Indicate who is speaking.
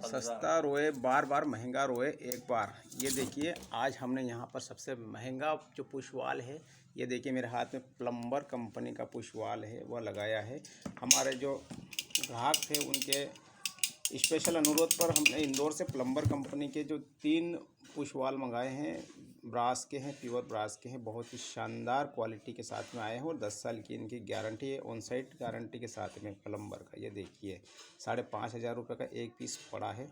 Speaker 1: सस्ता रोए बार बार, महंगा रोए एक बार। ये देखिए आज हमने यहाँ पर सबसे महंगा जो पुशवाल है, ये देखिए मेरे हाथ में प्लम्बर कंपनी का पुशवाल है, वह लगाया है। हमारे जो ग्राहक थे उनके स्पेशल अनुरोध पर हमने इंदौर से प्लम्बर कंपनी के जो 3 पुशवाल मंगाए हैं, ब्रास के हैं, प्योर ब्रास के हैं। बहुत ही शानदार क्वालिटी के साथ में आए हैं और 10 साल की इनकी गारंटी है, ऑन साइट गारंटी के साथ में प्लम्बर का। ये देखिए 5,500 रुपये का एक पीस पड़ा है।